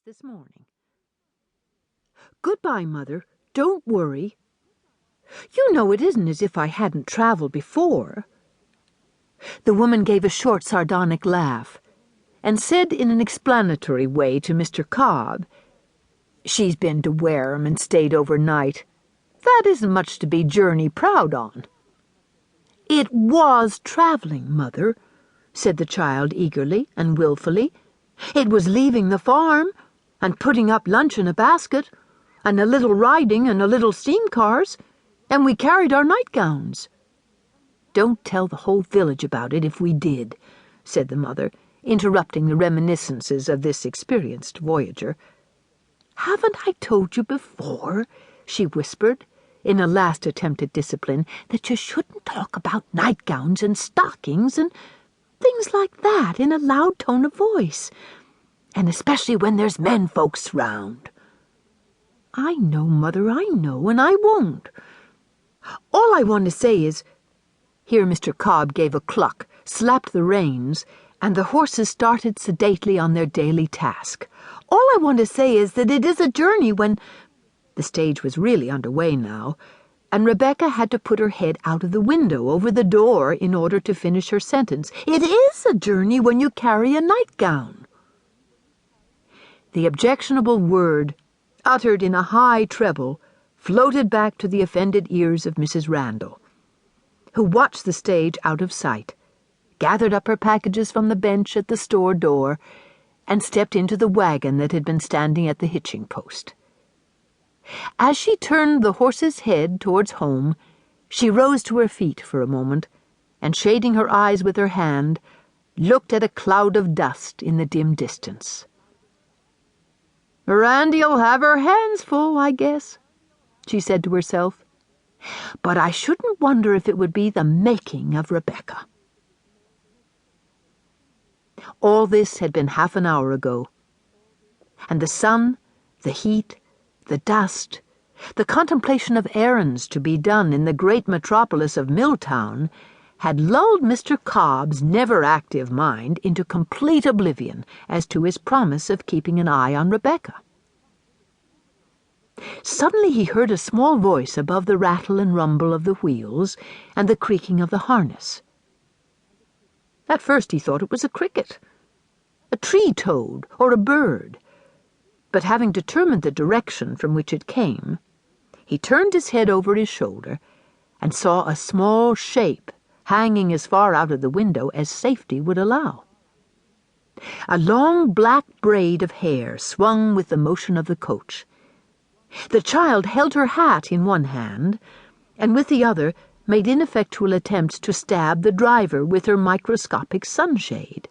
this morning. Goodbye, Mother. Don't worry. You know it isn't as if I hadn't traveled before. The woman gave a short, sardonic laugh and said in an explanatory way to Mr. Cobb, "She's been to Wareham and stayed overnight. That isn't much to be journey proud on." "It was traveling, Mother," said the child eagerly and wilfully. "It was leaving the farm and putting up lunch in a basket, and a little riding and a little steam cars, and we carried our nightgowns." "Don't tell the whole village about it if we did," said the mother, interrupting the reminiscences of this experienced voyager. "Haven't I told you before," she whispered, in a last attempt at discipline, "that you shouldn't talk about nightgowns and stockings and things like that in a loud tone of voice, and especially when there's men folks round?" "I know, Mother, I know, and I won't. All I want to say is—" Here Mr. Cobb gave a cluck, slapped the reins, and the horses started sedately on their daily task. "All I want to say is that it is a journey when—" The stage was really under way now, and Rebecca had to put her head out of the window over the door in order to finish her sentence. "It is a journey when you carry a nightgown." The objectionable word, uttered in a high treble, floated back to the offended ears of Mrs. Randall, who watched the stage out of sight, gathered up her packages from the bench at the store door, and stepped into the wagon that had been standing at the hitching post. As she turned the horse's head towards home, she rose to her feet for a moment, and shading her eyes with her hand, looked at a cloud of dust in the dim distance. "Randy'll have her hands full, I guess," she said to herself. "But I shouldn't wonder if it would be the making of Rebecca." All this had been half an hour ago, and the sun, the heat, the dust, the contemplation of errands to be done in the great metropolis of Milltown had lulled Mr. Cobb's never-active mind into complete oblivion as to his promise of keeping an eye on Rebecca. Suddenly he heard a small voice above the rattle and rumble of the wheels and the creaking of the harness. At first he thought it was a cricket, a tree-toad, or a bird, but having determined the direction from which it came, he turned his head over his shoulder and saw a small shape hanging as far out of the window as safety would allow. A long black braid of hair swung with the motion of the coach. The child held her hat in one hand, and with the other made ineffectual attempts to stab the driver with her microscopic sunshade.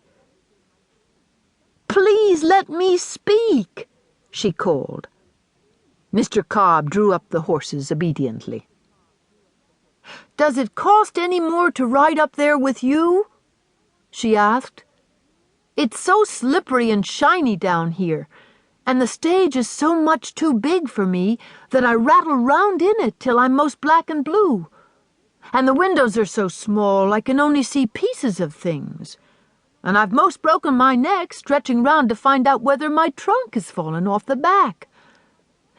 "Please let me speak," she called. Mr. Cobb drew up the horses obediently. "Does it cost any more to ride up there with you?" she asked. "It's so slippery and shiny down here, and the stage is so much too big for me that I rattle round in it till I'm most black and blue. And the windows are so small I can only see pieces of things. And I've most broken my neck stretching round to find out whether my trunk has fallen off the back.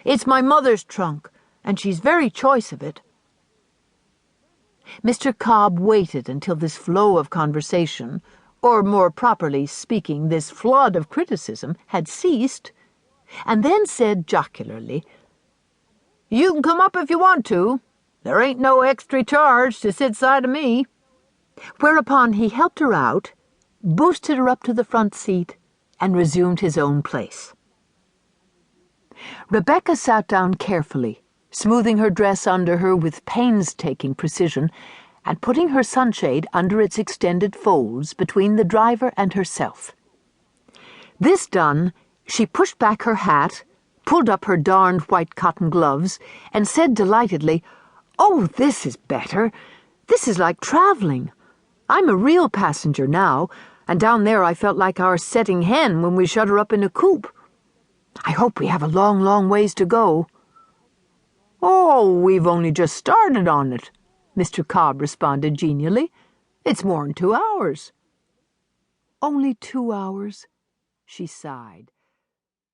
It's my mother's trunk, and she's very choice of it." Mr. Cobb waited until this flow of conversation, or more properly speaking, this flood of criticism, had ceased, and then said jocularly, "You can come up if you want to. There ain't no extra charge to sit side of me." Whereupon he helped her out, boosted her up to the front seat, and resumed his own place. Rebecca sat down carefully, smoothing her dress under her with painstaking precision, and putting her sunshade under its extended folds between the driver and herself. This done, she pushed back her hat, pulled up her darned white cotton gloves, and said delightedly, "Oh, this is better. This is like traveling. I'm a real passenger now, and down there I felt like our setting hen when we shut her up in a coop. I hope we have a long, long ways to go." "Oh, we've only just started on it," Mr. Cobb responded genially. "It's more'n 2 hours." "Only 2 hours," she sighed.